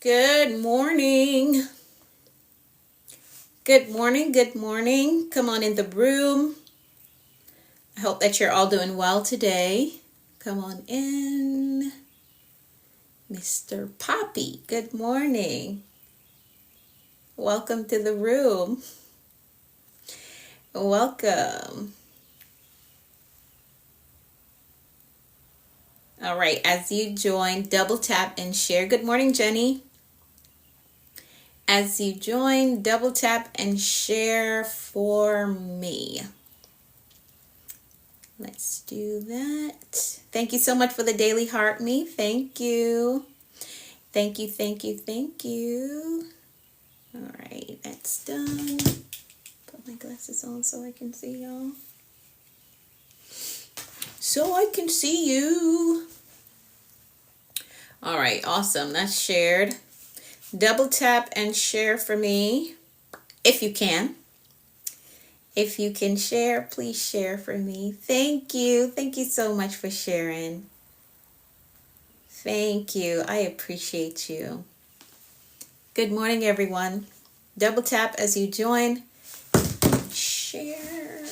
Good morning. Good morning. Good morning. Come on in the room. I hope that you're all doing well today. Come on in. Mr. Poppy, good morning. Welcome to the room. Welcome. All right, as you join, double tap and share. Good morning, Jenny. As you join, double tap and share for me. Let's do that. Thank you so much for the daily heart me. Thank you. Thank you, thank you, thank you. All right, that's done. Put my glasses on so I can see y'all. So I can see you. All right, awesome. That's shared. Double tap and share for me if you can. If you can share, please share for me. Thank you. Thank you so much for sharing. Thank you. I appreciate you. Good morning, everyone. Double tap as you join. Share.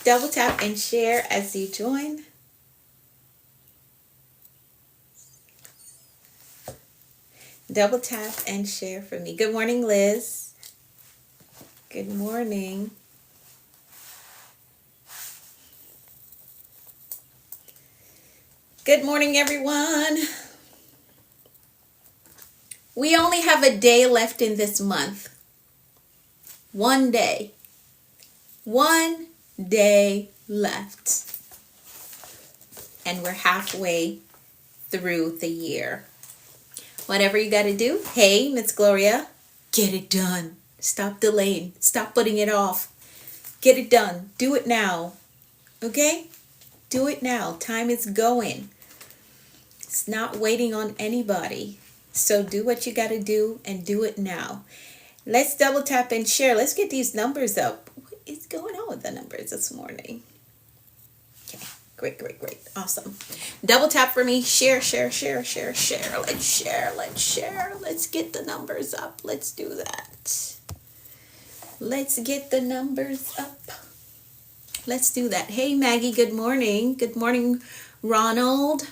Double tap and share as you join. Double tap and share for me. Good morning, Liz. Good morning. Good morning, everyone. We only have a day left in this month. One day. One day left. And we're halfway through the year. Whatever you got to do, hey, Miss Gloria, get it done. Stop delaying. Stop putting it off. Get it done. Do it now. Okay? Do it now. Time is going. It's not waiting on anybody. So do what you got to do and do it now. Let's double tap and share. Let's get these numbers up. What is going on with the numbers this morning? Okay. Great. Awesome. Double tap for me. Share. Let's share. Let's get the numbers up. Let's do that. Let's get the numbers up. Let's do that. Hey, Maggie, good morning. Good morning, Ronald.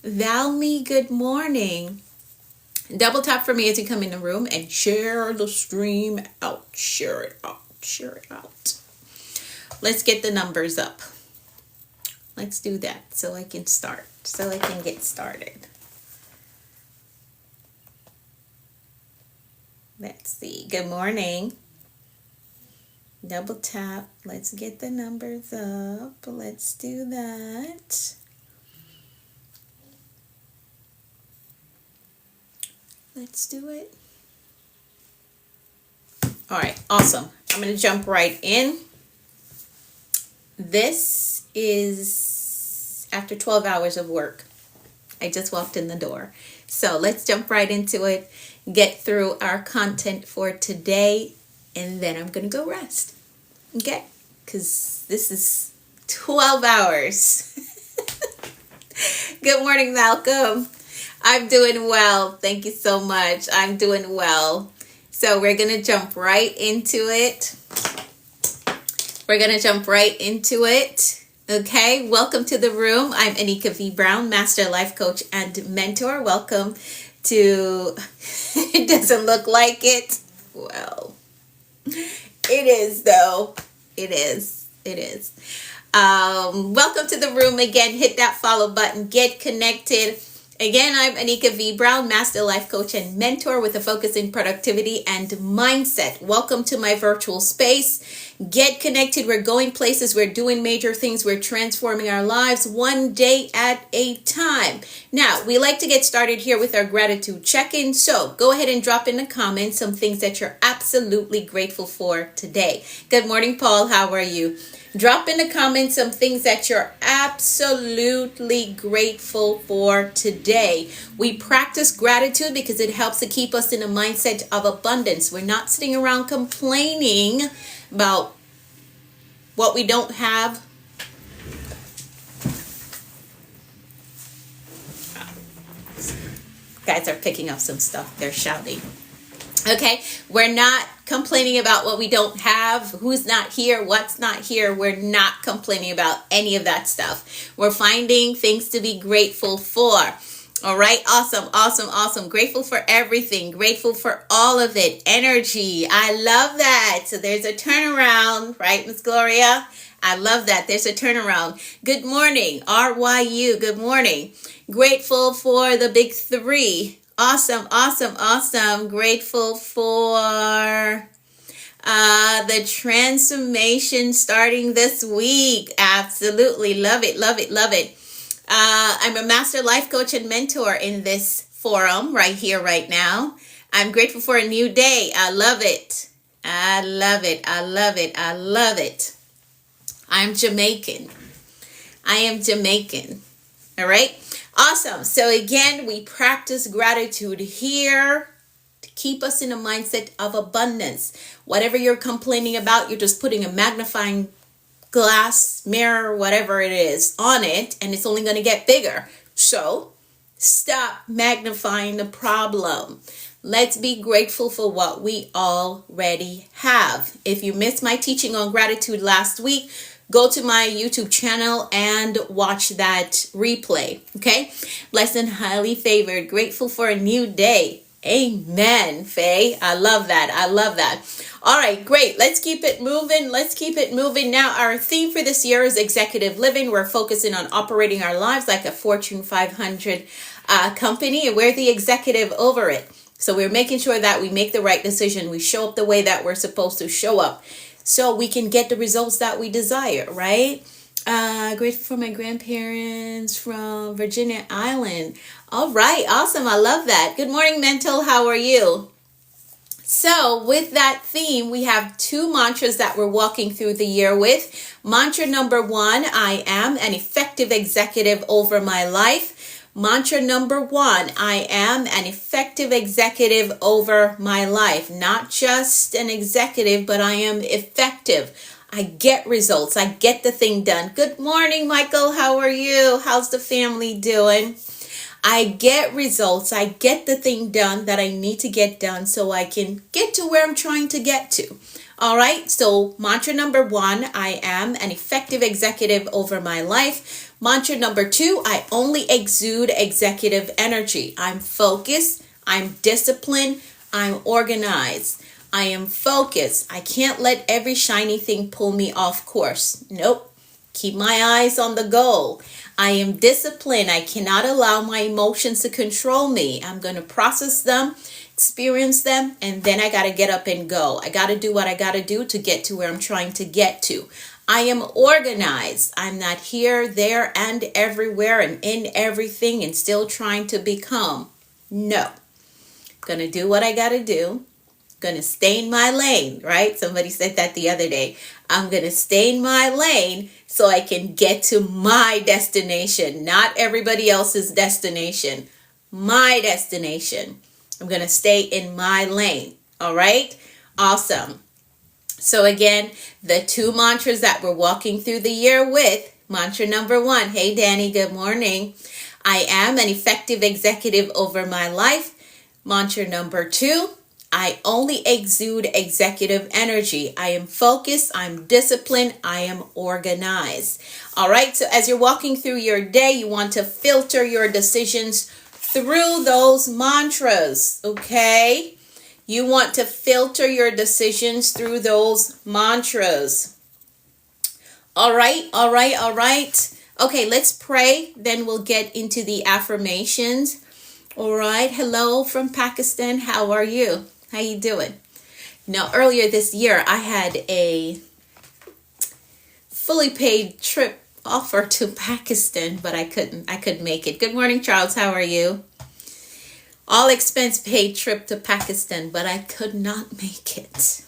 Valmy, good morning. Double tap for me as you come in the room and share the stream out. Share it out. Let's get the numbers up. Let's do that so I can get started. Let's see. Good morning. Double tap. Let's get the numbers up. Let's do that. Let's do it. All right. Awesome. I'm going to jump right in. This is after 12 hours of work. I just walked in the door. So let's jump right into it, get through our content for today, and then I'm going to go rest. Okay? Because this is 12 hours. Good morning, Malcolm. I'm doing well. Thank you so much. I'm doing well. So we're going to jump right into it. Okay, welcome to the room. I'm Anika V. Brown, Master Life Coach and Mentor. Welcome to, it doesn't look like it. Well, it is though. It is. Welcome to the room again. Hit that follow button. Get connected. Again, I'm Anika V. Brown, Master Life Coach and Mentor with a focus in productivity and mindset. Welcome to my virtual space. Get connected. We're going places. We're doing major things. We're transforming our lives one day at a time. Now, we like to get started here with our gratitude check-in. So go ahead and drop in the comments some things that you're absolutely grateful for today. Good morning, Paul. How are you? Drop in the comments some things that you're absolutely grateful for today. We practice gratitude because it helps to keep us in a mindset of abundance. We're not sitting around complaining about what we don't have. guys are picking up some stuff. They're shouting. Okay, we're not complaining about what we don't have, who's not here, what's not here. We're not complaining about any of that stuff. We're finding things to be grateful for. All right, awesome, awesome, awesome. Grateful for everything, grateful for all of it. Energy, I love that. So there's a turnaround, right, Miss Gloria? I love that. There's a turnaround. Good morning, RYU, good morning. Grateful for the big three. Awesome, awesome, awesome. Grateful for the transformation starting this week. Absolutely. Love it, love it, love it. I'm a master life coach and mentor in this forum right here, right now. I'm grateful for a new day. I love it. I love it. I love it. I love it. I'm Jamaican. I am Jamaican. All right. Awesome. So again, we practice gratitude here to keep us in a mindset of abundance. Whatever you're complaining about, you're just putting a magnifying glass, mirror, whatever it is on it, and it's only going to get bigger. So stop magnifying the problem. Let's be grateful for what we already have. If you missed my teaching on gratitude last week, go to my YouTube channel and watch that replay. Okay? Blessed and highly favored, grateful for a new day. Amen, Faye. I love that. I love that. All right, great. Let's keep it moving. Let's keep it moving. Now, our theme for this year is executive living. We're focusing on operating our lives like a Fortune 500 company, and we're the executive over it. So we're making sure that we make the right decision. We show up the way that we're supposed to show up so we can get the results that we desire, right? Grateful for my grandparents from Virginia Island. All right, awesome. I love that. Good morning, Mental. How are you? So with that theme, we have two mantras that we're walking through the year with. Mantra number 1, I am an effective executive over my life. Mantra number 1, I am an effective executive over my life. Not just an executive, but I am effective. I get results. I get the thing done. Good morning, Michael. How are you? How's the family doing? I get results. I get the thing done that I need to get done so I can get to where I'm trying to get to. All right. So mantra number 1, I am an effective executive over my life. Mantra number 2, I only exude executive energy. I'm focused. I'm disciplined. I'm organized. I am focused. I can't let every shiny thing pull me off course. Nope. Keep my eyes on the goal. I am disciplined. I cannot allow my emotions to control me. I'm going to process them, experience them, and then I got to get up and go. I got to do what I got to do to get to where I'm trying to get to. I am organized. I'm not here, there, and everywhere and in everything and still trying to become. No. I'm going to do what I got to do. Going to stay in my lane, right? Somebody said that the other day. I'm going to stay in my lane so I can get to my destination, not everybody else's destination. My destination. I'm going to stay in my lane. All right? Awesome. So again, the two mantras that we're walking through the year with. Mantra number 1. Hey, Danny, good morning. I am an effective executive over my life. Mantra number 2. I only exude executive energy. I am focused. I'm disciplined. I am organized. All right. So as you're walking through your day, you want to filter your decisions through those mantras. Okay. You want to filter your decisions through those mantras. All right. All right. All right. Okay. Let's pray. Then we'll get into the affirmations. All right. Hello from Pakistan. How are you? How you doing? Now, earlier this year, I had a fully paid trip offer to Pakistan, but I couldn't make it. Good morning, Charles. How are you? All expense paid trip to Pakistan, but I could not make it.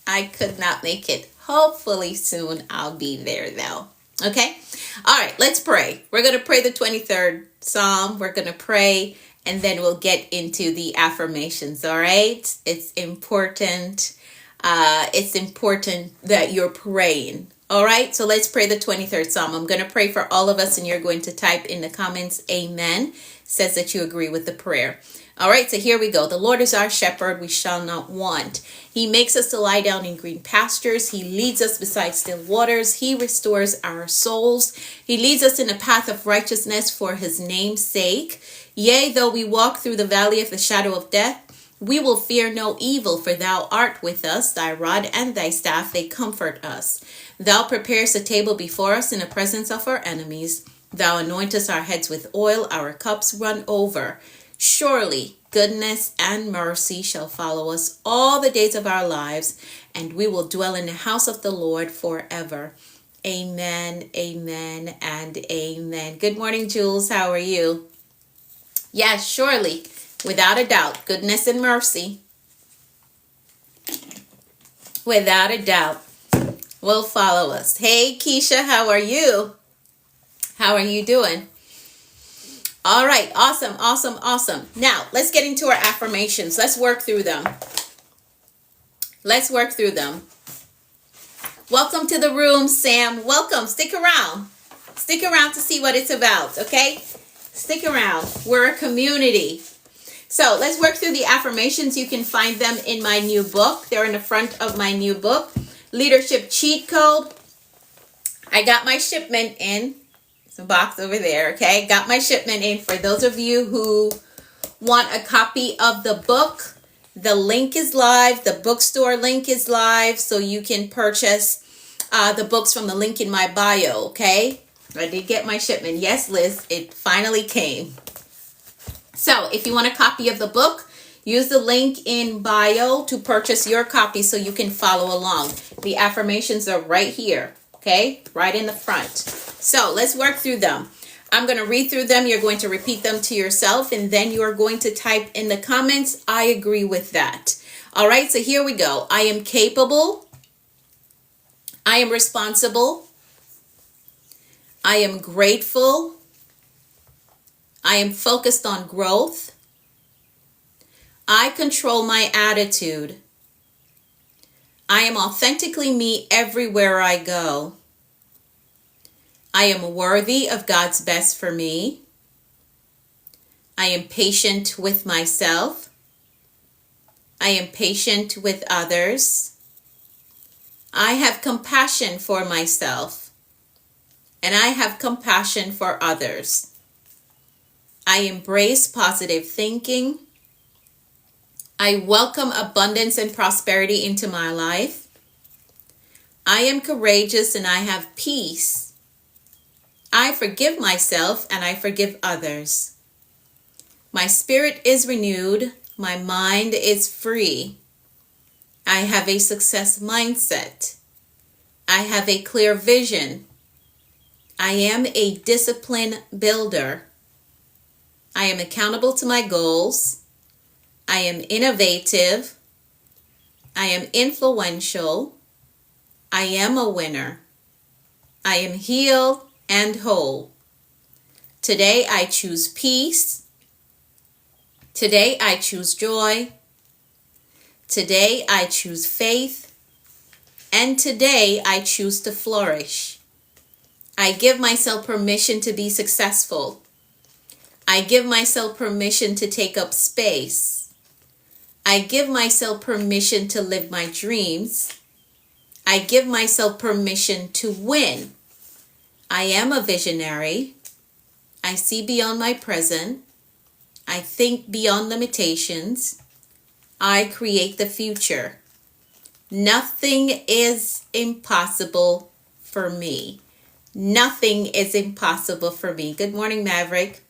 I could not make it. Hopefully soon I'll be there though. Okay? All right, let's pray. We're going to pray the 23rd Psalm. We're going to pray and then we'll get into the affirmations, all right? It's important. It's important that you're praying, All right, so let's pray the 23rd Psalm. I'm going to pray for all of us, and you're going to type in the comments, amen. Says that you agree with the prayer. All right, so here we go. The Lord is our shepherd, we shall not want. He makes us to lie down in green pastures. He leads us beside still waters. He restores our souls. He leads us in a path of righteousness for his name's sake. Yea, though we walk through the valley of the shadow of death, we will fear no evil, for thou art with us. Thy rod and thy staff, they comfort us. Thou preparest a table before us in the presence of our enemies. Thou anointest our heads with oil, our cups run over. Surely goodness and mercy shall follow us all the days of our lives, and we will dwell in the house of the Lord forever. Amen, amen, and amen. Good morning, Jules. How are you? Yes, surely, without a doubt, goodness and mercy, without a doubt, will follow us. Hey, Keisha, how are you? How are you doing? All right, awesome, awesome, awesome. Now, let's get into our affirmations. Let's work through them. Let's work through them. Welcome to the room, Sam. Welcome. Stick around. Stick around to see what it's about, okay? Stick around. We're a community. So let's work through the affirmations. You can find them in my new book. They're in the front of my new book, Leadership Cheat Code. I got my shipment in. It's a box over there, okay? Got my shipment in. For those of you who want a copy of the book, the link is live. The bookstore link is live, so you can purchase the books from the link in my bio, okay? I did get my shipment. Yes, Liz, it finally came. So if you want a copy of the book, use the link in bio to purchase your copy so you can follow along. The affirmations are right here, okay? Right in the front. So let's work through them. I'm going to read through them. You're going to repeat them to yourself, and then you are going to type in the comments, I agree with that. All right, so here we go. I am capable. I am responsible. I am grateful. I am focused on growth. I control my attitude. I am authentically me everywhere I go. I am worthy of God's best for me. I am patient with myself. I am patient with others. I have compassion for myself, and I have compassion for others. I embrace positive thinking. I welcome abundance and prosperity into my life. I am courageous and I have peace. I forgive myself and I forgive others. My spirit is renewed. My mind is free. I have a success mindset. I have a clear vision. I am a discipline builder. I am accountable to my goals. I am innovative. I am influential. I am a winner. I am healed and whole. Today I choose peace. Today I choose joy. Today I choose faith. And today I choose to flourish. I give myself permission to be successful. I give myself permission to take up space. I give myself permission to live my dreams. I give myself permission to win. I am a visionary. I see beyond my present. I think beyond limitations. I create the future. Nothing is impossible for me. Nothing is impossible for me. Good morning, Maverick.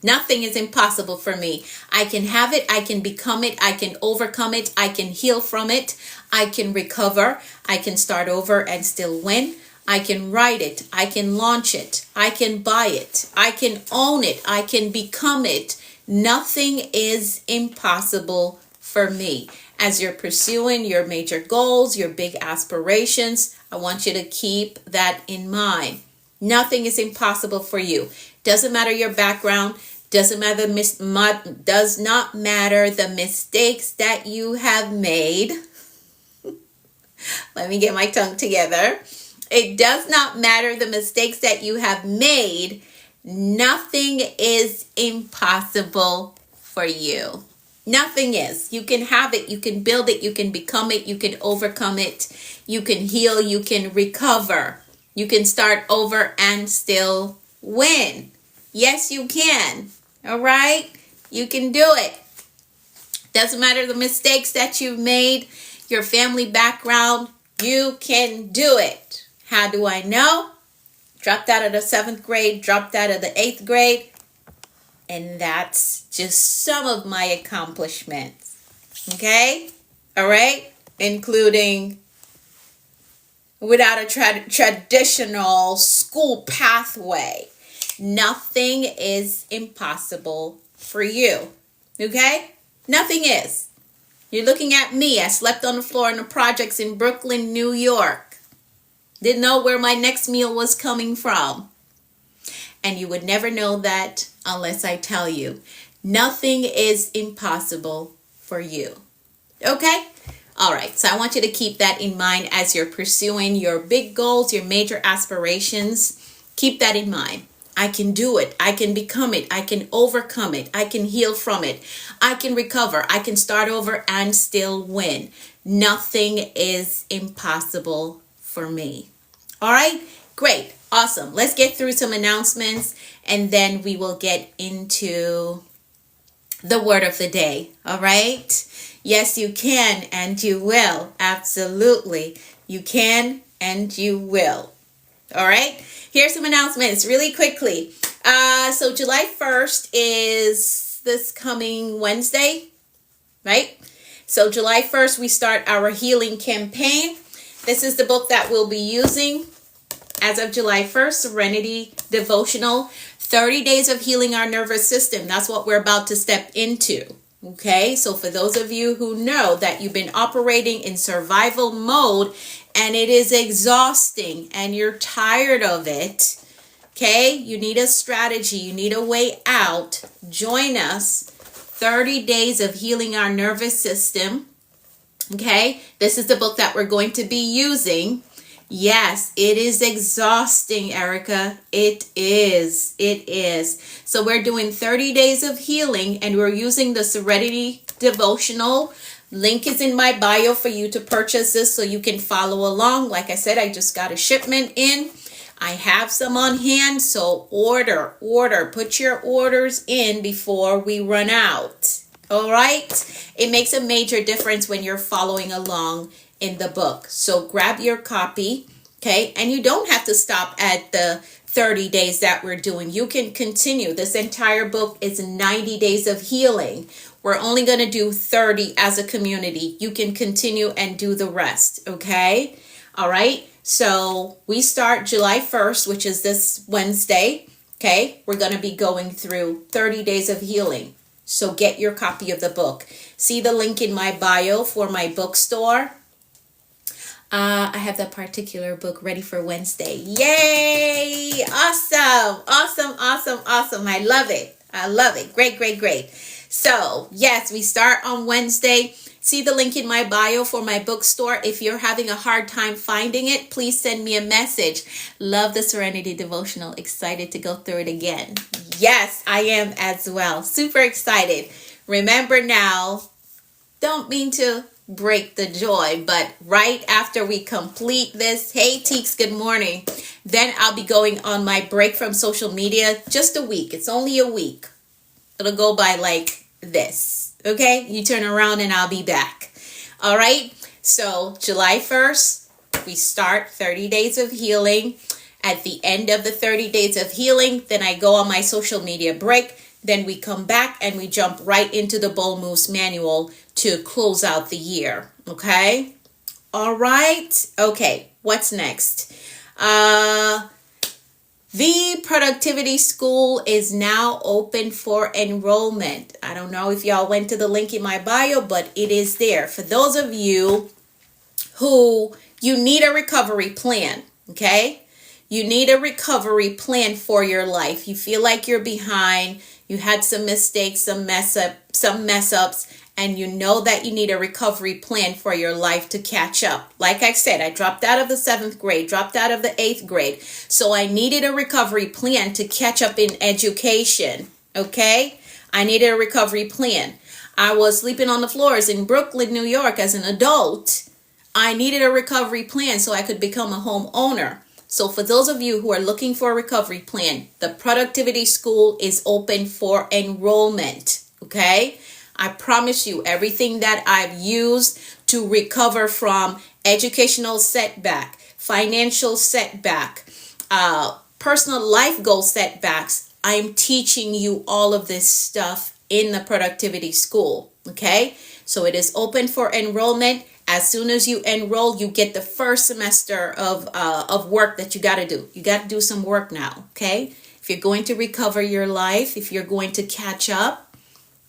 Nothing is impossible for me. I can have it. I can become it. I can overcome it. I can heal from it. I can recover. I can start over and still win. I can write it. I can launch it. I can buy it. I can own it. I can become it. Nothing is impossible for me. As you're pursuing your major goals, your big aspirations, I want you to keep that in mind. Nothing is impossible for you. Doesn't matter your background. Does not matter the mistakes that you have made. Let me get my tongue together. It does not matter the mistakes that you have made. Nothing is impossible for you. Nothing is. You can have it. You can build it. You can become it. You can overcome it. You can heal. You can recover. You can start over and still win. Yes, you can. All right? You can do it. Doesn't matter the mistakes that you've made, your family background, you can do it. How do I know? Dropped out of the 7th grade, dropped out of the 8th grade, and that's just some of my accomplishments. Okay? All right? Including without a traditional school pathway. Nothing is impossible for you. Okay? Nothing is. You're looking at me. I slept on the floor in the projects in Brooklyn, New York. Didn't know where my next meal was coming from. And you would never know that unless I tell you. Nothing is impossible for you. Okay? All right. So I want you to keep that in mind as you're pursuing your big goals, your major aspirations. Keep that in mind. I can do it. I can become it. I can overcome it. I can heal from it. I can recover. I can start over and still win. Nothing is impossible for me. All right, great, awesome. Let's get through some announcements and then we will get into the word of the day. All right. Yes, you can and you will. Absolutely. You can and you will. All right. Here's some announcements really quickly. So July 1st is this coming Wednesday, right? So July 1st, we start our healing campaign. This is the book that we'll be using as of July 1st, Serenity Devotional, 30 Days of Healing Our Nervous System. That's what we're about to step into. Okay, so for those of you who know that you've been operating in survival mode and it is exhausting and you're tired of it, okay, you need a strategy, you need a way out. Join us, 30 Days of Healing Our Nervous System. Okay, this is the book that we're going to be using. Yes, it is exhausting, Erica. It is. It is. So we're doing 30 days of healing and we're using the Serenity Devotional. Link is in my bio for you to purchase this so you can follow along. Like I said, I just got a shipment in. I have some on hand, so order. Put your orders in before we run out. All right. It makes a major difference when you're following along in the book. So grab your copy. Okay. And you don't have to stop at the 30 days that we're doing. You can continue. This entire book is 90 days of healing. We're only going to do 30 as a community. You can continue and do the rest. Okay. All right. So we start July 1st, which is this Wednesday. Okay. We're going to be going through 30 days of healing. So get your copy of the book. See the link in my bio for my bookstore. I have that particular book ready for Wednesday. Yay! Awesome. I love it. Great. So, yes, we start on Wednesday. See the link in my bio for my bookstore. If you're having a hard time finding it, please send me a message. Love the Serenity Devotional. Excited to go through it again. Yes, I am as well. Super excited. Remember now, don't mean to break the joy, but right after we complete this, hey Teeks, good morning. Then I'll be going on my break from social media. Just a week. It's only a week. It'll go by like this. Okay, you turn around and I'll be back. All right, so July 1st, we start 30 days of healing. At the end of the 30 days of healing, then I go on my social media break. Then we come back and we jump right into the Bold Moves Manual to close out the year. Okay, all right. Okay, what's next? The Productivity School is now open for enrollment. I don't know if y'all went to the link in my bio, but it is there. For those of you who you need a recovery plan, okay? You need a recovery plan for your life. You feel like you're behind. You had some mistakes, some mess ups, and you know that you need a recovery plan for your life to catch up. Like I said, I dropped out of the 7th grade, dropped out of the 8th grade. So I needed a recovery plan to catch up in education. Okay? I needed a recovery plan. I was sleeping on the floors in Brooklyn, New York as an adult. I needed a recovery plan so I could become a homeowner. So for those of you who are looking for a recovery plan, the Productivity School is open for enrollment. Okay? I promise you, everything that I've used to recover from educational setback, financial setback, personal life goal setbacks, I'm teaching you all of this stuff in the Productivity School. Okay? So it is open for enrollment. As soon as you enroll, you get the first semester of work that you got to do. You got to do some work now. Okay? If you're going to recover your life, if you're going to catch up,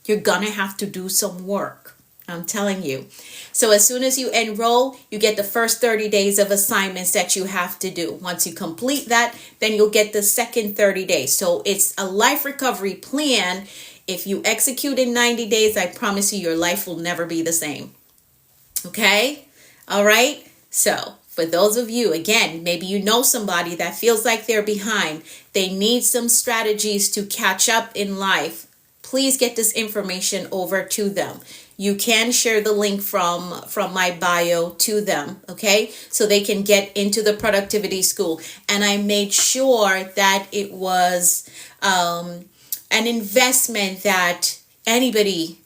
you're going to have to do some work. I'm telling you. So as soon as you enroll, you get the first 30 days of assignments that you have to do. Once you complete that, then you'll get the second 30 days. So it's a life recovery plan. If you execute in 90 days, I promise you your life will never be the same. Okay? All right? So for those of you, again, maybe you know somebody that feels like they're behind. They need some strategies to catch up in life. Please get this information over to them. You can share the link from my bio to them, okay? So they can get into the Productivity School. And I made sure that it was an investment that anybody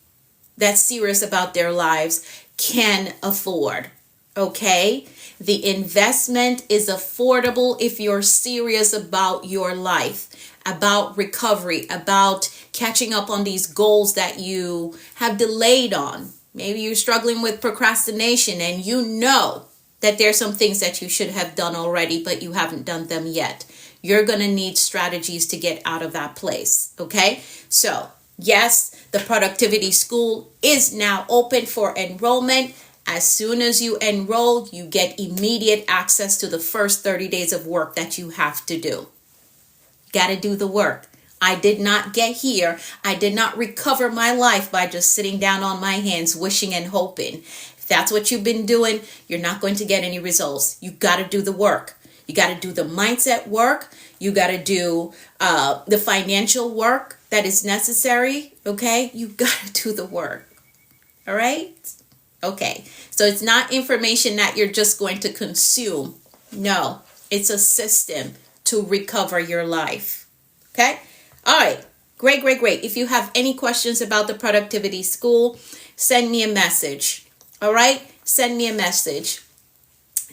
that's serious about their lives can afford, okay? The investment is affordable if you're serious about your life, about recovery, about catching up on these goals that you have delayed on. Maybe you're struggling with procrastination and you know that there's some things that you should have done already, but you haven't done them yet. You're going to need strategies to get out of that place, okay? So, yes, the Productivity School is now open for enrollment. As soon as you enroll, you get immediate access to the first 30 days of work that you have to do. Got to do the work. I did not get here. I did not recover my life by just sitting down on my hands, wishing and hoping. If that's what you've been doing, you're not going to get any results. You got to do the work. You got to do the mindset work. You got to do the financial work that is necessary. Okay? You got to do the work. All right? Okay. So it's not information that you're just going to consume. No, it's a system to recover your life. Okay? All right. Great. If you have any questions about the Productivity School, send me a message. All right? Send me a message.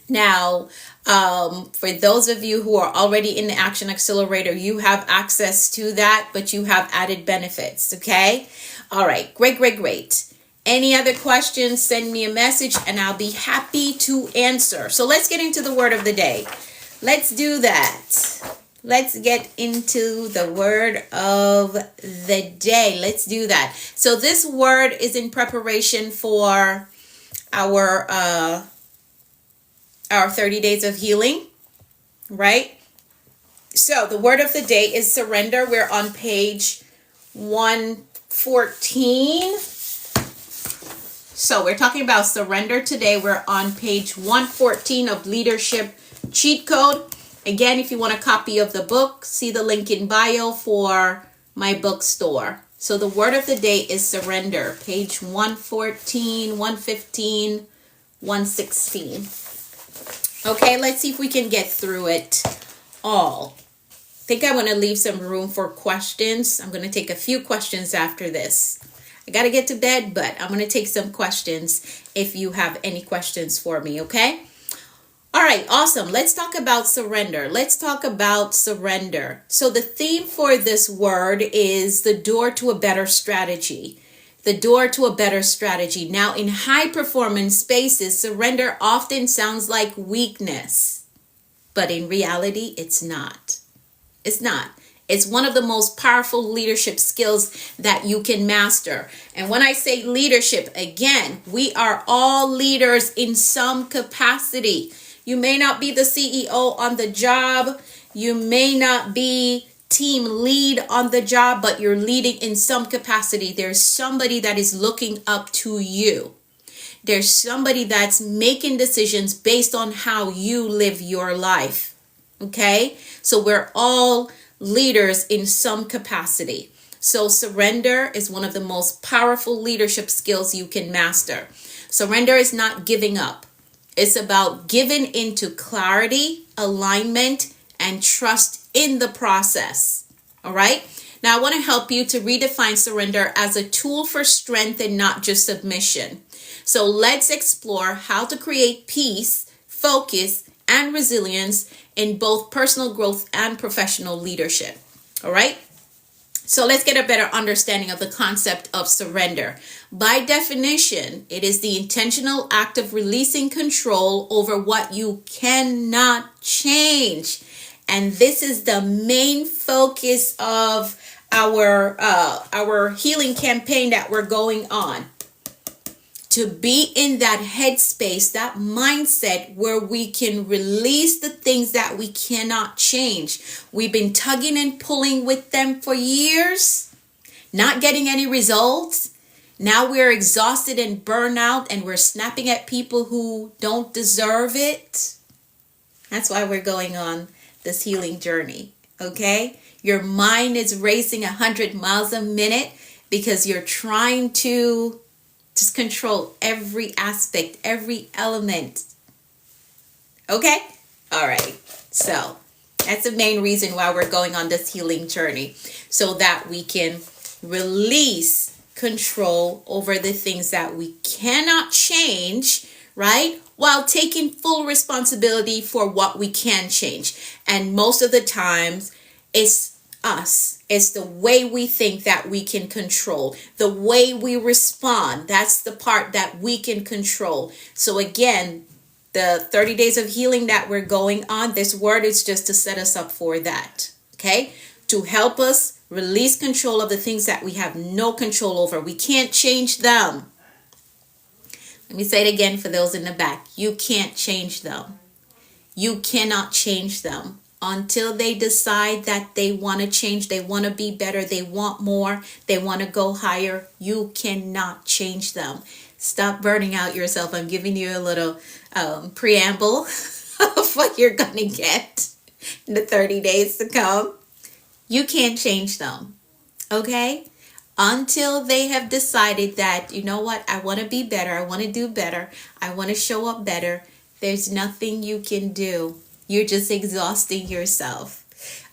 Now, for those of you who are already in the Action Accelerator, you have access to that, but you have added benefits. Okay? All right. Great. Any other questions, send me a message and I'll be happy to answer. So let's get into the word of the day. Let's do that. Let's get into the word of the day. Let's do that. So this word is in preparation for our 30 days of healing, right? So the word of the day is surrender. We're on page 114. So we're talking about surrender today. We're on page 114 of Leadership Cheat Code. Again, if you want a copy of the book, see the link in bio for my bookstore. So the word of the day is surrender. Page 114, 115, 116. Okay, let's see if we can get through it all. I think I want to leave some room for questions. I'm going to take a few questions after this. I got to get to bed, but I'm going to take some questions if you have any questions for me, okay? All right, awesome. Let's talk about surrender. So the theme for this word is the door to a better strategy. Now, in high performance spaces, surrender often sounds like weakness, but in reality, it's not. It's one of the most powerful leadership skills that you can master. And when I say leadership, again, we are all leaders in some capacity. You may not be the CEO on the job. You may not be team lead on the job, but you're leading in some capacity. There's somebody that is looking up to you. There's somebody that's making decisions based on how you live your life. Okay? So we're all leaders in some capacity. So surrender is one of the most powerful leadership skills you can master. Surrender is not giving up. It's about giving into clarity, alignment, and trust in the process. All right? Now I want to help you to redefine surrender as a tool for strength and not just submission. So let's explore how to create peace, focus, and resilience in both personal growth and professional leadership. All right? So let's get a better understanding of the concept of surrender. By definition, it is the intentional act of releasing control over what you cannot change. And this is the main focus of our healing campaign that we're going on. To be in that headspace, that mindset where we can release the things that we cannot change. We've been tugging and pulling with them for years, not getting any results. Now we're exhausted and burned out, and we're snapping at people who don't deserve it. That's why we're going on this healing journey, okay? Your mind is racing 100 miles a minute because you're trying to just control every aspect, every element. Okay? All right. So that's the main reason why we're going on this healing journey, so that we can release control over the things that we cannot change, right? While taking full responsibility for what we can change. And most of the times, it's us. It's the way we think that we can control, the way we respond. That's the part that we can control. So again, the 30 days of healing that we're going on, this word is just to set us up for that. Okay? To help us release control of the things that we have no control over. We can't change them. Let me say it again for those in the back. You can't change them. You cannot change them. Until they decide that they want to change, they want to be better, they want more, they want to go higher, you cannot change them. Stop burning out yourself. I'm giving you a little preamble of what you're going to get in the 30 days to come. You can't change them, okay? Until they have decided that, you know what, I want to be better, I want to do better, I want to show up better, there's nothing you can do. You're just exhausting yourself.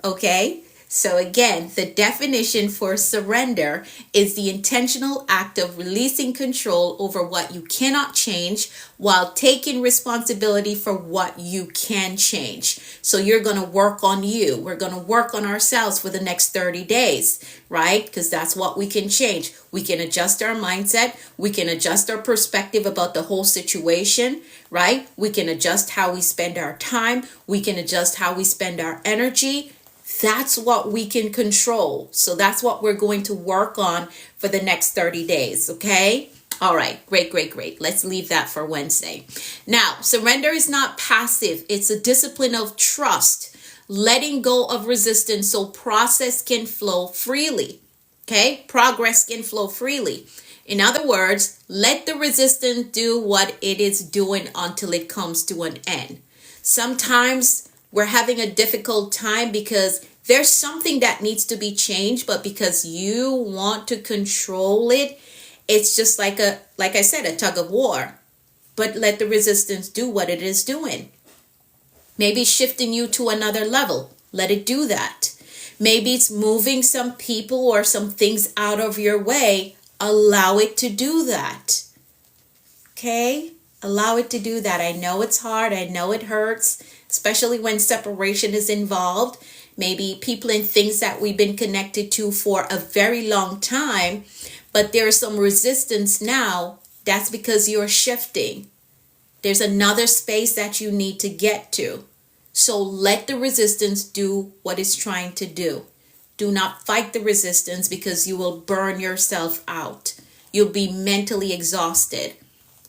Okay? So again, the definition for surrender is the intentional act of releasing control over what you cannot change while taking responsibility for what you can change. So you're going to work on you. We're going to work on ourselves for the next 30 days, right? Because that's what we can change. We can adjust our mindset. We can adjust our perspective about the whole situation, right? We can adjust how we spend our time. We can adjust how we spend our energy. That's what we can control. So that's what we're going to work on for the next 30 days, okay? All right, great. Let's leave that for Wednesday. Now, surrender is not passive. It's a discipline of trust, letting go of resistance so process can flow freely, okay? Progress can flow freely. In other words, let the resistance do what it is doing until it comes to an end. Sometimes we're having a difficult time because there's something that needs to be changed, but because you want to control it, it's just like I said, a tug of war. But let the resistance do what it is doing. Maybe shifting you to another level. Let it do that. Maybe it's moving some people or some things out of your way. Allow it to do that. Okay? Allow it to do that. I know it's hard. I know it hurts, especially when separation is involved. Maybe people and things that we've been connected to for a very long time, but there's some resistance now. That's because you're shifting. There's another space that you need to get to. So let the resistance do what it's trying to do. Do not fight the resistance because you will burn yourself out. You'll be mentally exhausted.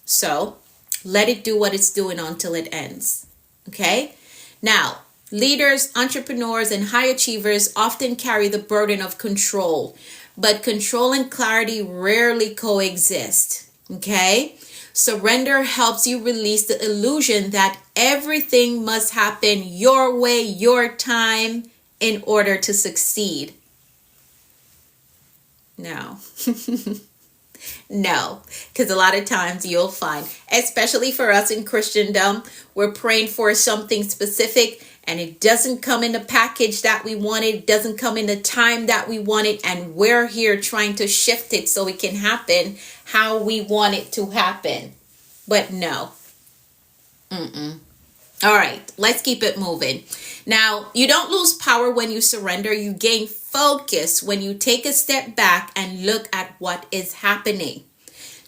So let it do what it's doing until it ends. Okay? Now, Leaders, entrepreneurs, and high achievers often carry the burden of control, but control and clarity rarely coexist. Okay? Surrender helps you release the illusion that everything must happen your way, your time, in order to succeed. No. No, because a lot of times you'll find, especially for us in Christendom, we're praying for something specific and it doesn't come in the package that we wanted, it doesn't come in the time that we wanted, and we're here trying to shift it so it can happen how we want it to happen. But no. All right, let's keep it moving. Now, you don't lose power when you surrender. You gain focus when you take a step back and look at what is happening.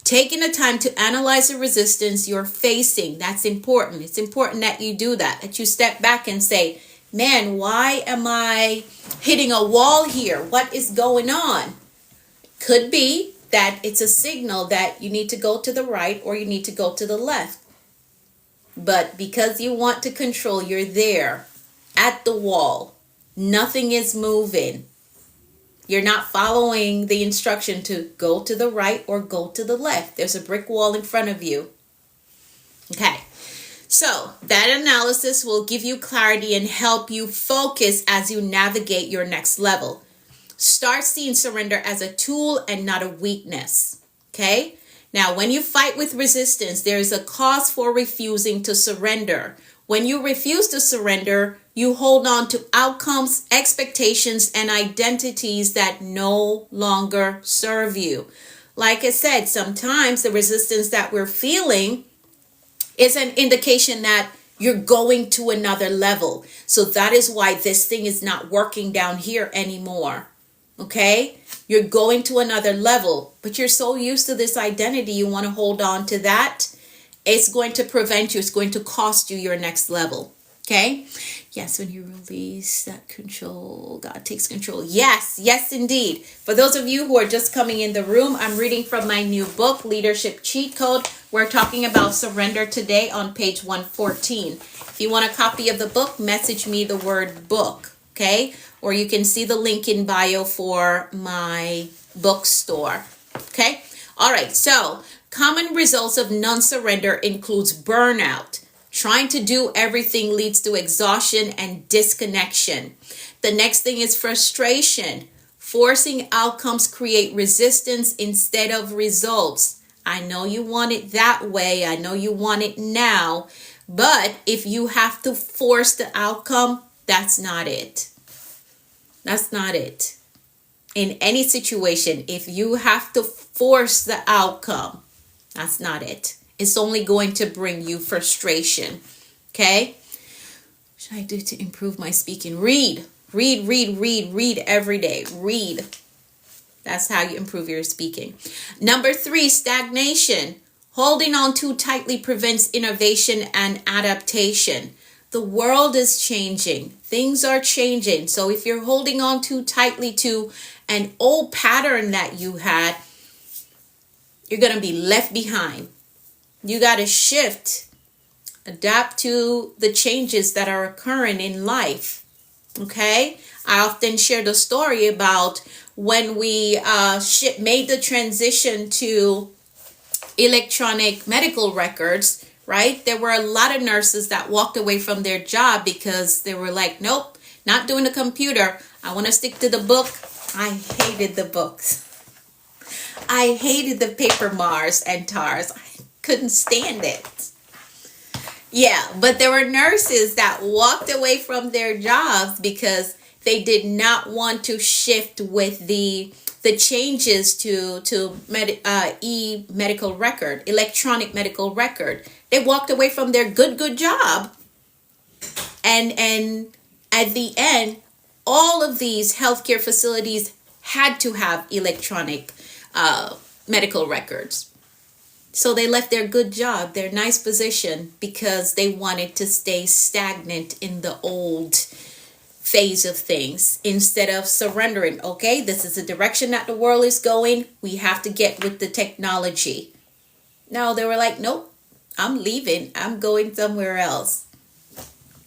Taking the time to analyze the resistance you're facing, that's important. It's important that you do that you step back and say, man, why am I hitting a wall here? What is going on? Could be that it's a signal that you need to go to the right or you need to go to the left. But because you want to control, you're there at the wall. Nothing is moving. You're not following the instruction to go to the right or go to the left. There's a brick wall in front of you. Okay. So that analysis will give you clarity and help you focus as you navigate your next level. Start seeing surrender as a tool and not a weakness. Okay. Now, when you fight with resistance, there is a cause for refusing to surrender. When you refuse to surrender, you hold on to outcomes, expectations, and identities that no longer serve you. Like I said, sometimes the resistance that we're feeling is an indication that you're going to another level. So that is why this thing is not working down here anymore. Okay? You're going to another level, but you're so used to this identity, you want to hold on to that. It's going to prevent you. It's going to cost you your next level. Okay? Yes, when you release that control, God takes control. Yes, yes, indeed. For those of you who are just coming in the room, I'm reading from my new book, Leadership Cheat Code. We're talking about surrender today on page 114. If you want a copy of the book, message me the word book. Okay? Or you can see the link in bio for my bookstore. Okay? All right. So, common results of non-surrender includes burnout. Trying to do everything leads to exhaustion and disconnection. The next thing is frustration. Forcing outcomes create resistance instead of results. I know you want it that way. I know you want it now. But if you have to force the outcome, that's not it. That's not it. In any situation, if you have to force the outcome, that's not it. It's only going to bring you frustration. Okay? What should I do to improve my speaking? Read every day. Read. That's how you improve your speaking. Number 3, stagnation. Holding on too tightly prevents innovation and adaptation. The world is changing. Things are changing. So if you're holding on too tightly to an old pattern that you had, you're going to be left behind. You got to shift, adapt to the changes that are occurring in life. Okay? I often share the story about when we made the transition to electronic medical records, right? There were a lot of nurses that walked away from their job because they were like, nope, not doing the computer. I want to stick to the book. I hated the books. I hated the paper Mars and TARS. I couldn't stand it. Yeah, but there were nurses that walked away from their jobs because they did not want to shift with the changes to medical record, electronic medical record. They walked away from their good job. And at the end, all of these healthcare facilities had to have electronic medical records. So they left their good job, their nice position, because they wanted to stay stagnant in the old phase of things instead of surrendering. Okay, this is the direction that the world is going. We have to get with the technology. No, they were like, nope, I'm leaving. I'm going somewhere else.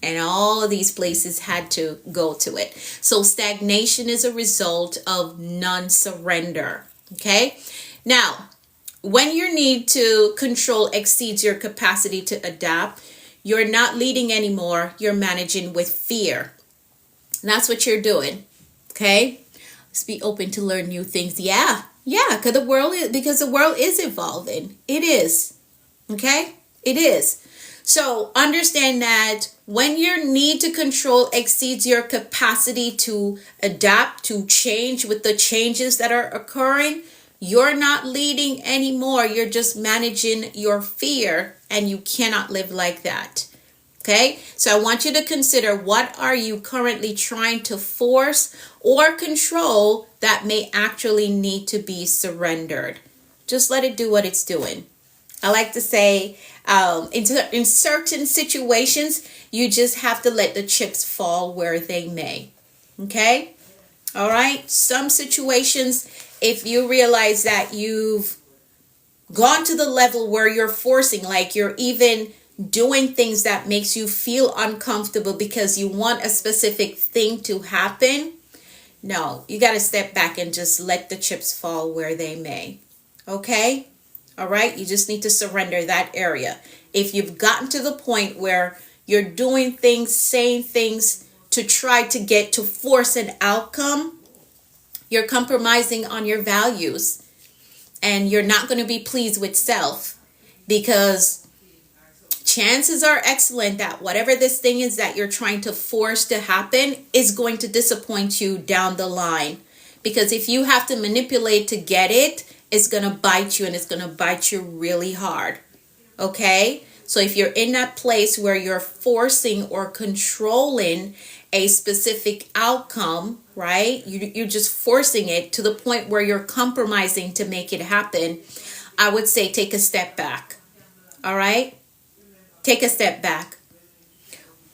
And all of these places had to go to it. So stagnation is a result of non-surrender. Okay? Now, when your need to control exceeds your capacity to adapt, you're not leading anymore. You're managing with fear. And that's what you're doing. Okay? Let's be open to learn new things. Yeah, because the world is evolving. It is. Okay? It is. So understand that when your need to control exceeds your capacity to adapt, to change with the changes that are occurring, you're not leading anymore. You're just managing your fear, and you cannot live like that. Okay, so I want you to consider, what are you currently trying to force or control that may actually need to be surrendered? Just let it do what it's doing. I like to say, in certain situations, you just have to let the chips fall where they may. Okay? All right? Some situations, if you realize that you've gone to the level where you're forcing, like you're even doing things that makes you feel uncomfortable because you want a specific thing to happen, no, you got to step back and just let the chips fall where they may. Okay? All right? You just need to surrender that area. If you've gotten to the point where you're doing things, saying things to try to get to force an outcome, you're compromising on your values, and you're not going to be pleased with self, because chances are excellent that whatever this thing is that you're trying to force to happen is going to disappoint you down the line. Because if you have to manipulate to get it, it's going to bite you, and it's going to bite you really hard. Okay? So if you're in that place where you're forcing or controlling a specific outcome, right? You're just forcing it to the point where you're compromising to make it happen. I would say take a step back. All right? Take a step back.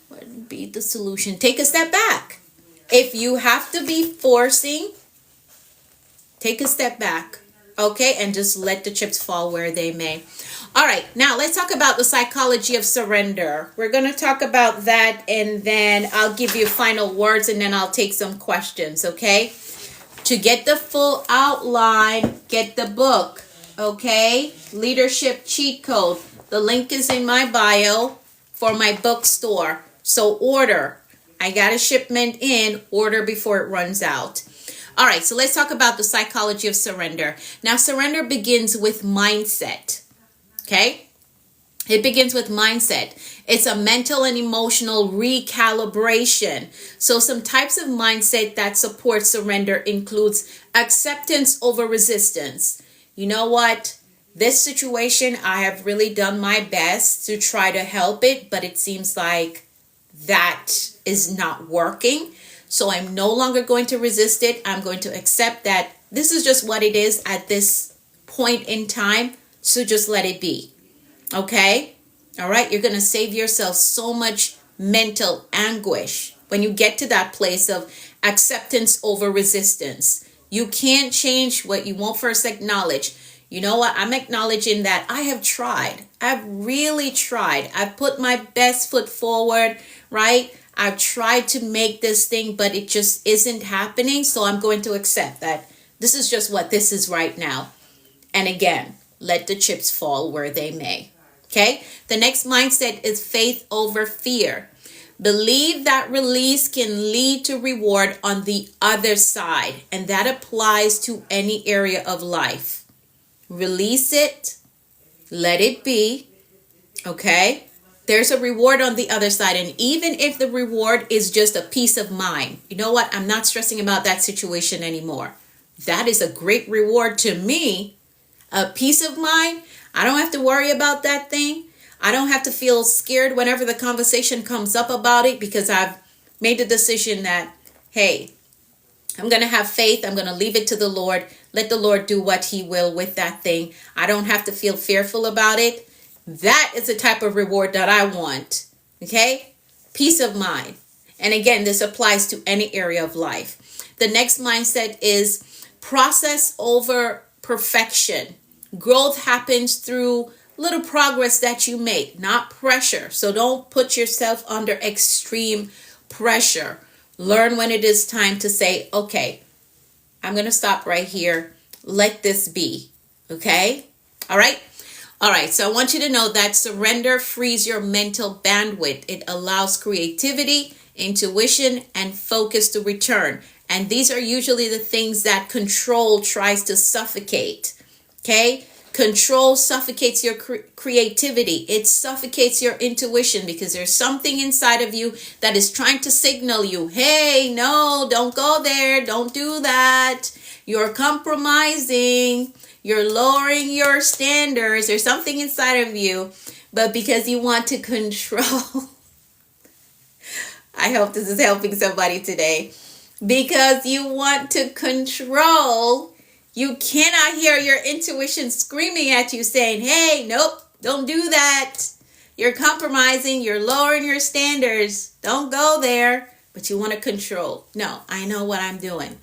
What would be the solution? Take a step back. If you have to be forcing, take a step back. Okay? And just let the chips fall where they may. All right, now let's talk about the psychology of surrender. We're going to talk about that, and then I'll give you final words, and then I'll take some questions, okay? To get the full outline, get the book, okay? Leadership Cheat Code. The link is in my bio for my bookstore. So order. I got a shipment in. Order before it runs out. All right, so let's talk about the psychology of surrender. Now, surrender begins with mindset. Okay? It begins with mindset. It's a mental and emotional recalibration. So some types of mindset that support surrender includes acceptance over resistance. You know what? This situation, I have really done my best to try to help it, but it seems like that is not working. So I'm no longer going to resist it. I'm going to accept that this is just what it is at this point in time. So just let it be. Okay? All right? You're going to save yourself so much mental anguish when you get to that place of acceptance over resistance. You can't change what you won't first acknowledge. You know what? I'm acknowledging that I have tried. I've really tried. I've put my best foot forward, right? I've tried to make this thing, but it just isn't happening. So I'm going to accept that this is just what this is right now. And again, let the chips fall where they may. Okay? The next mindset is faith over fear. Believe that release can lead to reward on the other side. And that applies to any area of life. Release it. Let it be. Okay? There's a reward on the other side. And even if the reward is just a peace of mind, you know what? I'm not stressing about that situation anymore. That is a great reward to me. A peace of mind. I don't have to worry about that thing. I don't have to feel scared whenever the conversation comes up about it, because I've made the decision that, hey, I'm going to have faith. I'm going to leave it to the Lord. Let the Lord do what he will with that thing. I don't have to feel fearful about it. That is the type of reward that I want. Okay? Peace of mind. And again, this applies to any area of life. The next mindset is process over perfection. Growth happens through little progress that you make, not pressure. So don't put yourself under extreme pressure. Learn when it is time to say, okay, I'm going to stop right here. Let this be. Okay? All right? All right. So I want you to know that surrender frees your mental bandwidth. It allows creativity, intuition, and focus to return. And these are usually the things that control tries to suffocate. Okay? Control suffocates your creativity. It suffocates your intuition because there's something inside of you that is trying to signal you, hey, no, don't go there. Don't do that. You're compromising. You're lowering your standards. There's something inside of you. But because you want to control, I hope this is helping somebody today. Because you want to control, you cannot hear your intuition screaming at you saying, hey, nope, don't do that. You're compromising. You're lowering your standards. Don't go there. But you want to control. No, I know what I'm doing.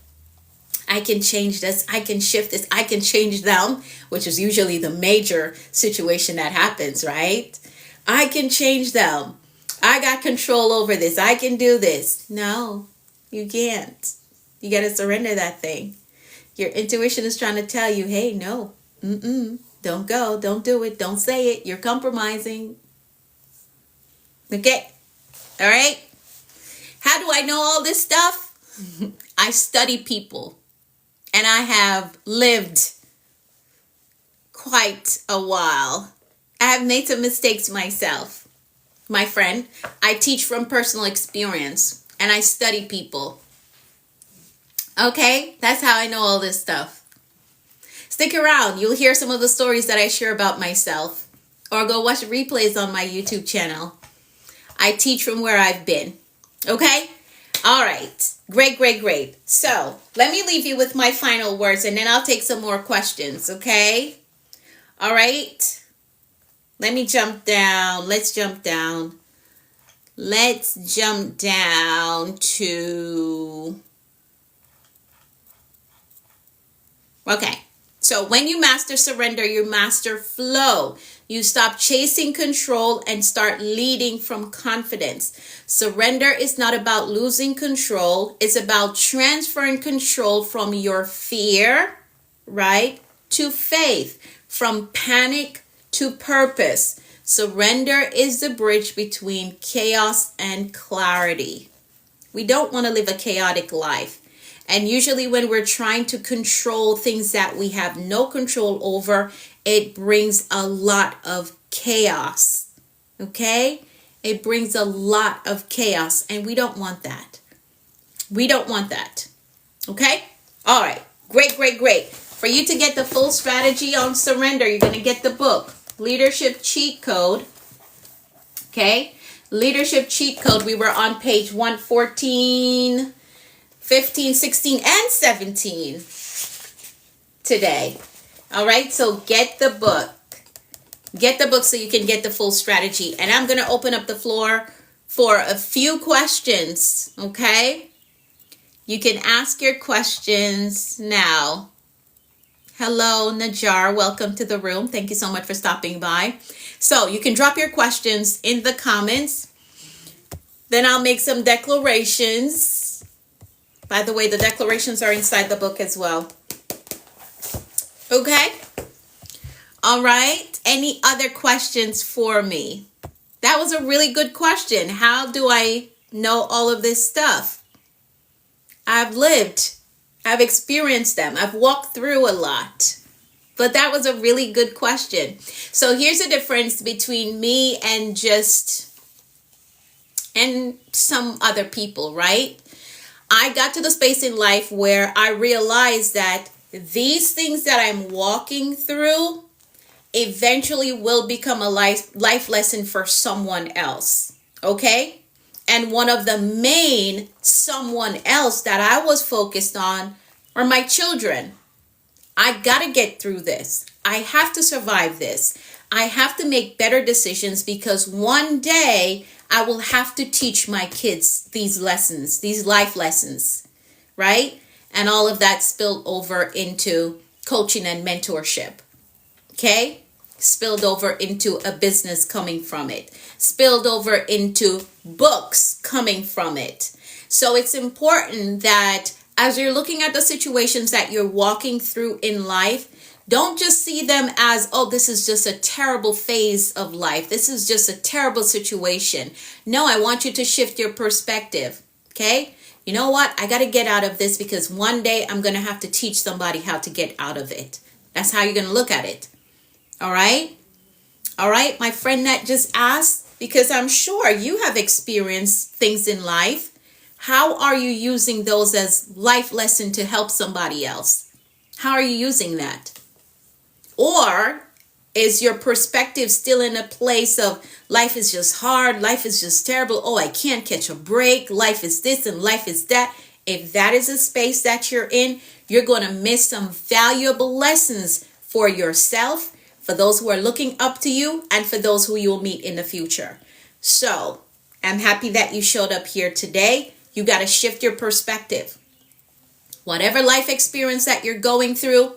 I can change this. I can shift this. I can change them, which is usually the major situation that happens, right? I can change them. I got control over this. I can do this. No, you can't. You got to surrender that thing. Your intuition is trying to tell you, hey, no, don't go, don't do it, don't say it. You're compromising. Okay. All right. How do I know all this stuff? I study people. And I have lived quite a while. I have made some mistakes myself. My friend, I teach from personal experience and I study people. Okay, that's how I know all this stuff. Stick around. You'll hear some of the stories that I share about myself. Or go watch replays on my YouTube channel. I teach from where I've been. Okay? All right. Great, great, great. So let me leave you with my final words and then I'll take some more questions, okay? All right. Let me jump down. Let's jump down. Let's jump down to... Okay. So when you master surrender, you master flow. You stop chasing control and start leading from confidence. Surrender is not about losing control. It's about transferring control from your fear, right, to faith, from panic to purpose. Surrender is the bridge between chaos and clarity. We don't want to live a chaotic life. And usually when we're trying to control things that we have no control over, it brings a lot of chaos. Okay? It brings a lot of chaos and we don't want that. We don't want that. Okay? All right. Great, great, great. For you to get the full strategy on surrender, you're going to get the book, Leadership Cheat Code. Okay? Leadership Cheat Code. We were on page 114, 15, 16, and 17 today. All right, so get the book. Get the book so you can get the full strategy. And I'm going to open up the floor for a few questions, okay? You can ask your questions now. Hello, Najar. Welcome to the room. Thank you so much for stopping by. So you can drop your questions in the comments. Then I'll make some declarations. By the way, the declarations are inside the book as well. Okay? All right. Any other questions for me? That was a really good question. How do I know all of this stuff? I've lived. I've experienced them. I've walked through a lot. But that was a really good question. So here's the difference between me and some other people, right? I got to the space in life where I realized that these things that I'm walking through eventually will become a life lesson for someone else. Okay? And one of the main someone else that I was focused on are my children. I got to get through this. I have to survive this. I have to make better decisions because one day I will have to teach my kids these lessons, these life lessons, right? And all of that spilled over into coaching and mentorship. Okay? spilled over into a business coming from it, spilled over into books coming from it. So it's important that as you're looking at the situations that you're walking through in life, don't just see them as, oh, this is just a terrible phase of life. This is just a terrible situation. No, I want you to shift your perspective. Okay? You know what? I got to get out of this because one day I'm going to have to teach somebody how to get out of it. That's how you're going to look at it. All right? All right, my friend that just asked, because I'm sure you have experienced things in life. How are you using those as life lesson to help somebody else? How are you using that? Or is your perspective still in a place of life is just hard, life is just terrible, oh, I can't catch a break, life is this and life is that? If that is a space that you're in, you're going to miss some valuable lessons for yourself, for those who are looking up to you, and for those who you'll meet in the future. So I'm happy that you showed up here today. You got to shift your perspective. Whatever life experience that you're going through,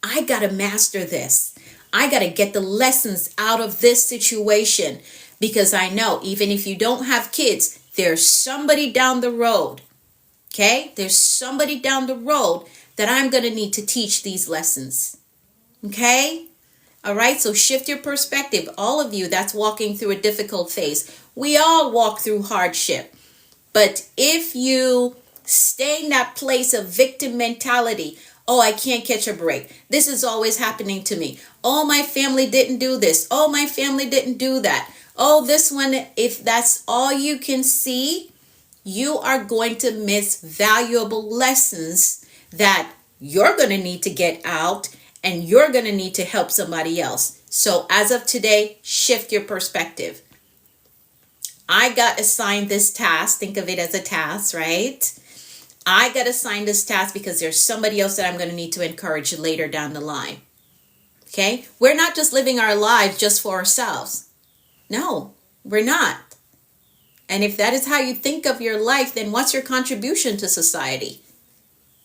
I got to master this. I got to get the lessons out of this situation, because I know even if you don't have kids, there's somebody down the road. Okay? There's somebody down the road that I'm going to need to teach these lessons. Okay? All right? So shift your perspective. All of you that's walking through a difficult phase. We all walk through hardship. But if you stay in that place of victim mentality, oh, I can't catch a break. This is always happening to me. Oh, my family didn't do this. Oh, my family didn't do that. Oh, this one, if that's all you can see, you are going to miss valuable lessons that you're going to need to get out, and you're going to need to help somebody else. So as of today, shift your perspective. I got assigned this task. Think of it as a task, right? I got assigned this task because there's somebody else that I'm going to need to encourage later down the line. Okay? We're not just living our lives just for ourselves. No, we're not. And if that is how you think of your life, then what's your contribution to society?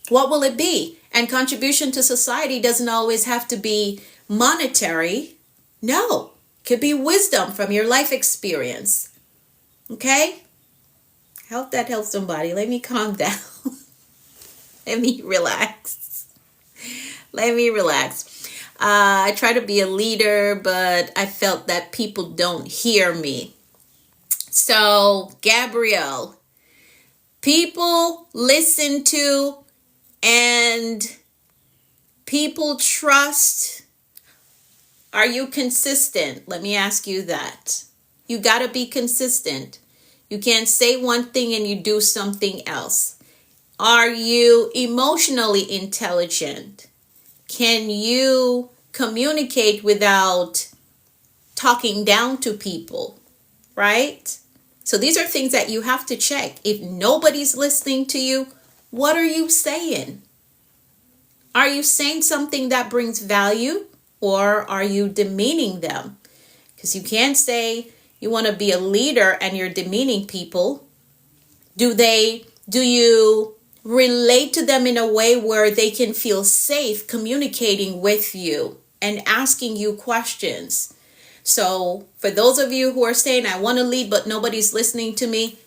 What will it be? And contribution to society doesn't always have to be monetary. No, it could be wisdom from your life experience. Okay? I hope that helps somebody. Let me calm down. Let me relax. Let me relax. I try to be a leader, but I felt that people don't hear me. So, Gabrielle, people listen to and people trust. Are you consistent? Let me ask you that. You got to be consistent. You can't say one thing and you do something else. Are you emotionally intelligent? Can you communicate without talking down to people? Right? So these are things that you have to check. If nobody's listening to you, what are you saying? Are you saying something that brings value, or are you demeaning them? Because you can't say you want to be a leader and you're demeaning people. Do you relate to them in a way where they can feel safe communicating with you and asking you questions? So for those of you who are saying, I want to lead, but nobody's listening to me,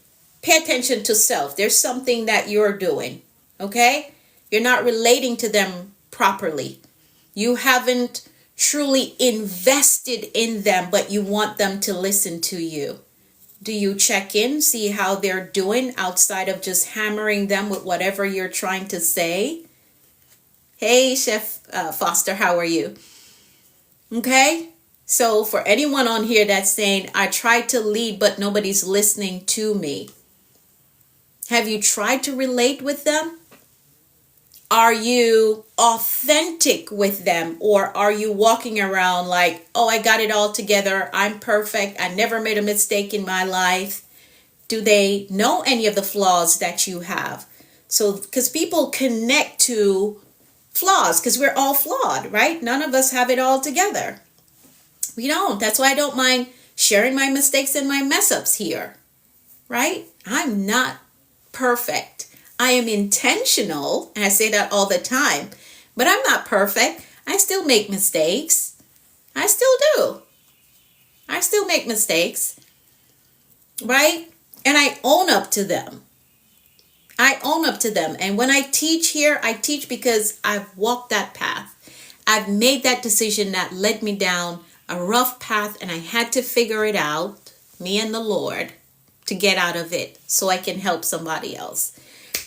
pay attention to self. There's something that you're doing, okay? You're not relating to them properly. You haven't truly invested in them, but you want them to listen to you. Do you check in, see how they're doing outside of just hammering them with whatever you're trying to say? Hey, Chef Foster, how are you? Okay? So for anyone on here that's saying, I tried to lead, but nobody's listening to me. Have you tried to relate with them? Are you authentic with them, or are you walking around like, oh, I got it all together, I'm perfect, I never made a mistake in my life? Do they know any of the flaws that you have? So, because people connect to flaws, because we're all flawed, right? None of us have it all together. We don't. That's why I don't mind sharing my mistakes and my mess ups here, right? I'm not perfect. I am intentional, and I say that all the time, but I'm not perfect. I still make mistakes. I still do. I still make mistakes, right? And I own up to them. I own up to them. And when I teach here, I teach because I've walked that path. I've made that decision that led me down a rough path, and I had to figure it out, me and the Lord, to get out of it so I can help somebody else.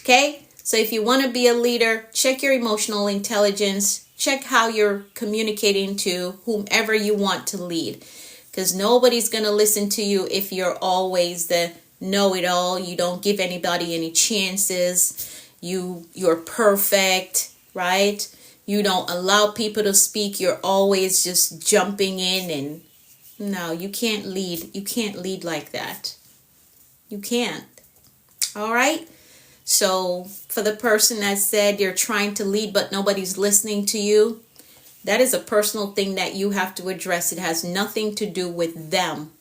Okay? So if you want to be a leader, check your emotional intelligence. Check how you're communicating to whomever you want to lead. Because nobody's going to listen to you if you're always the know-it-all. You don't give anybody any chances. You're perfect, right? You don't allow people to speak. You're always just jumping in, and no, you can't lead. You can't lead like that. You can't. All right? So for the person that said you're trying to lead but nobody's listening to you, that is a personal thing that you have to address. It has nothing to do with them.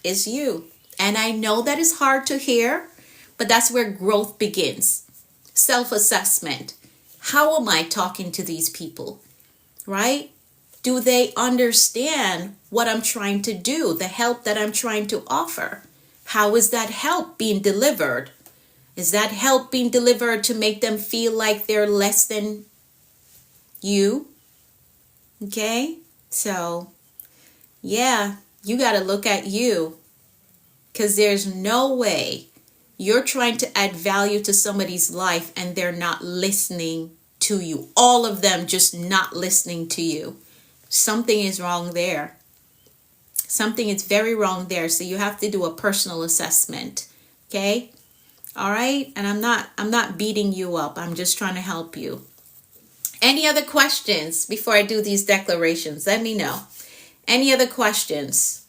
It's you. And I know that is hard to hear, but that's where growth begins. Self-assessment. How am I talking to these people? Right? Do they understand what I'm trying to do? The help that I'm trying to offer? How is that help being delivered? Is that help being delivered to make them feel like they're less than you? Okay? So, yeah, you got to look at you. Because there's no way you're trying to add value to somebody's life and they're not listening to you. All of them just not listening to you. Something is wrong there. Something is very wrong there. So you have to do a personal assessment. Okay? All right? And I'm not beating you up. I'm just trying to help you. Any other questions before I do these declarations? Let me know. Any other questions?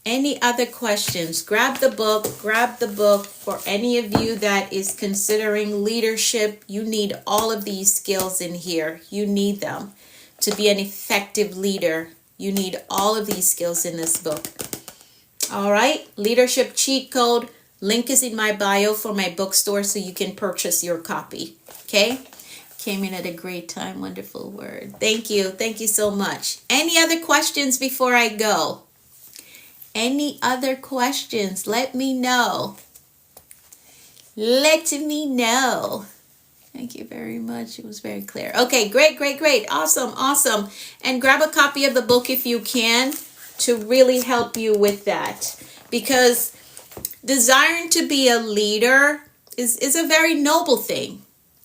Any other questions? Grab the book for any of you that is considering leadership. You need all of these skills in here. You need them to be an effective leader. You need all of these skills in this book. All right, leadership cheat code. Link is in my bio for my bookstore so you can purchase your copy. Okay? Came in at a great time. Wonderful word. Thank you. Thank you so much. Any other questions before I go? Any other questions? Let me know. Let me know. Thank you very much. It was very clear. Okay, great. Awesome. And grab a copy of the book if you can to really help you with that. Because desiring to be a leader is a very noble thing.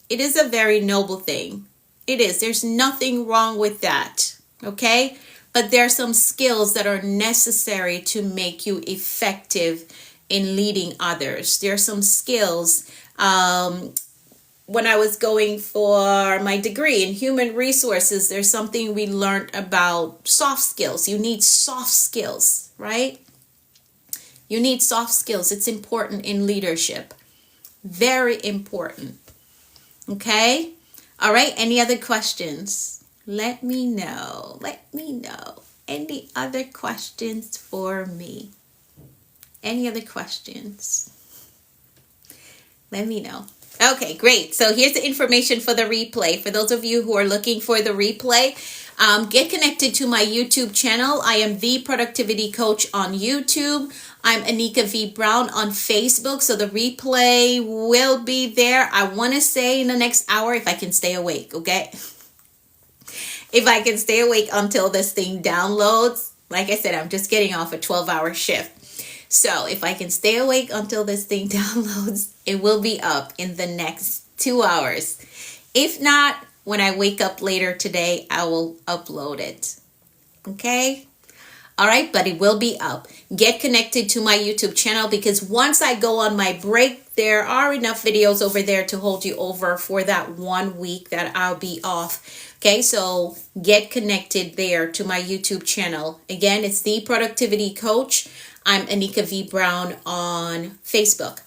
It is a very noble thing. It is. There's nothing wrong with that. Okay? But there are some skills that are necessary to make you effective in leading others. There are some skills. When I was going for my degree in human resources, there's something we learned about soft skills. You need soft skills, right? You need soft skills. It's important in leadership. Very important. Okay? All right. Any other questions? Let me know. Any other questions for me? Any other questions? Let me know. Okay, great. So here's the information for the replay. For those of you who are looking for the replay, get connected to my YouTube channel. I am The Productivity Coach on YouTube. I'm Anika V. Brown on Facebook. So the replay will be there. I want to say in the next hour if I can stay awake, okay? If I can stay awake until this thing downloads. Like I said, I'm just getting off a 12-hour shift. So if I can stay awake until this thing downloads, it will be up in the next 2 hours. If not, when I wake up later today, I will upload it. Okay? All right, but it will be up. Get connected to my YouTube channel because once I go on my break, there are enough videos over there to hold you over for that 1 week that I'll be off. Okay, so get connected there to my YouTube channel. Again, it's The Productivity Coach. I'm Anika V. Brown on Facebook.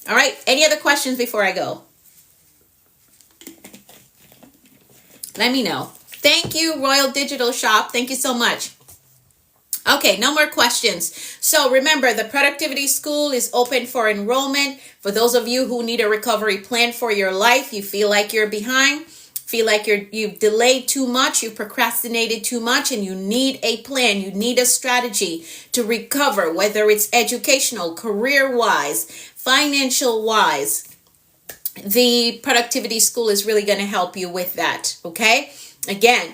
All right, any other questions before I go? Let me know. Thank you, Royal Digital Shop. Thank you so much. Okay, no more questions. So remember, the Productivity School is open for enrollment. For those of you who need a recovery plan for your life, you feel like you're behind, feel like you've delayed too much, you've procrastinated too much, and you need a plan, you need a strategy to recover, whether it's educational, career-wise, financial-wise, the Productivity School is really going to help you with that, okay? Again,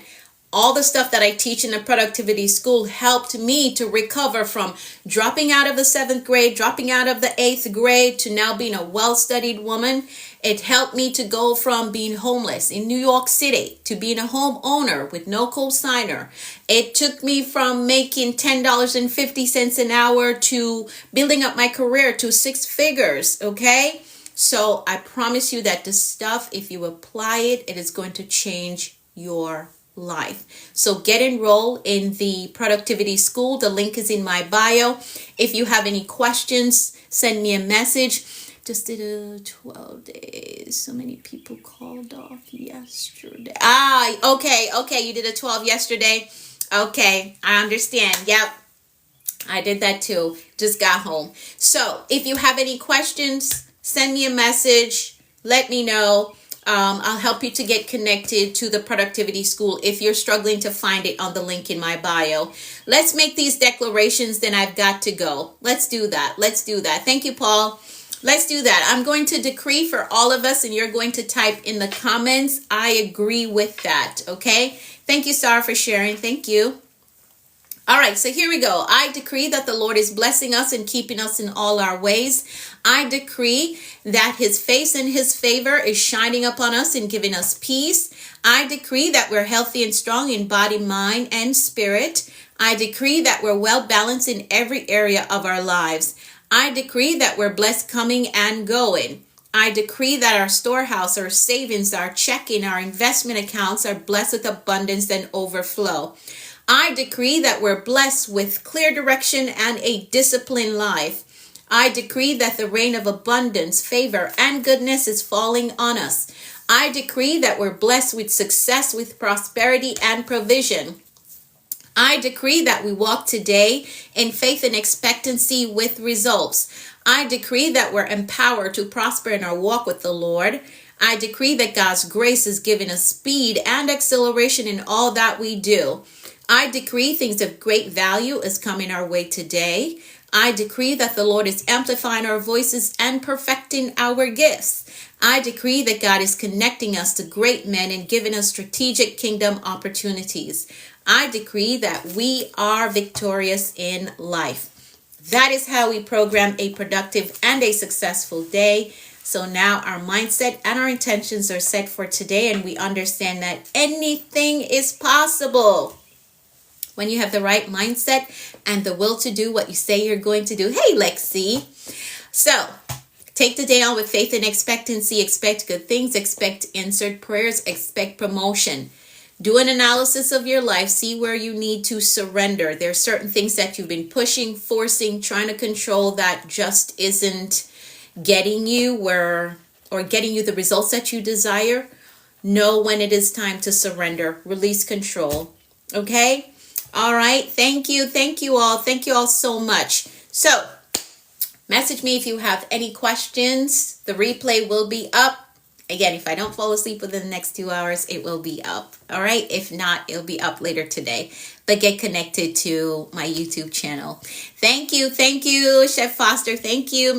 all the stuff that I teach in the Productivity School helped me to recover from dropping out of the 7th grade, dropping out of the 8th grade, to now being a well-studied woman. It helped me to go from being homeless in New York City to being a homeowner with no co-signer. It took me from making $10.50 an hour to building up my career to 6 figures, okay? So I promise you that the stuff, if you apply it, it is going to change your life. So get enrolled in the Productivity School. The link is in my bio. If you have any questions, send me a message. Just did a 12 days. So many people called off yesterday. Okay. You did a 12 yesterday. Okay, I understand. Yep. I did that too. Just got home. So if you have any questions, send me a message. Let me know. I'll help you to get connected to the Productivity School if you're struggling to find it on the link in my bio. Let's make these declarations, then I've got to go. Let's do that. Thank you, Paul. Let's do that. I'm going to decree for all of us, and you're going to type in the comments, I agree with that, okay? Thank you, Sarah, for sharing. Thank you. All right, so here we go. I decree that the Lord is blessing us and keeping us in all our ways. I decree that his face and his favor is shining upon us and giving us peace. I decree that we're healthy and strong in body, mind, and spirit. I decree that we're well balanced in every area of our lives. I decree that we're blessed coming and going. I decree that our storehouse, our savings, our checking, our investment accounts are blessed with abundance and overflow. I decree that we're blessed with clear direction and a disciplined life. I decree that the rain of abundance, favor, and goodness is falling on us. I decree that we're blessed with success, with prosperity and provision. I decree that we walk today in faith and expectancy with results. I decree that we're empowered to prosper in our walk with the Lord. I decree that God's grace is giving us speed and acceleration in all that we do. I decree things of great value is coming our way today. I decree that the Lord is amplifying our voices and perfecting our gifts. I decree that God is connecting us to great men and giving us strategic kingdom opportunities. I decree that we are victorious in life. That is how we program a productive and a successful day. So now our mindset and our intentions are set for today, and we understand that anything is possible when you have the right mindset and the will to do what you say you're going to do. Hey, Lexi. So take the day on with faith and expectancy. Expect good things. Expect answered prayers. Expect promotion. Do an analysis of your life. See where you need to surrender. There are certain things that you've been pushing, forcing, trying to control that just isn't getting you where, or getting you the results that you desire. Know when it is time to surrender. Release control. Okay? All right. Thank you. Thank you all. Thank you all so much. So message me if you have any questions. The replay will be up. Again, if I don't fall asleep within the next 2 hours, it will be up. All right. If not, it'll be up later today. But get connected to my YouTube channel. Thank you. Thank you, Chef Foster. Thank you.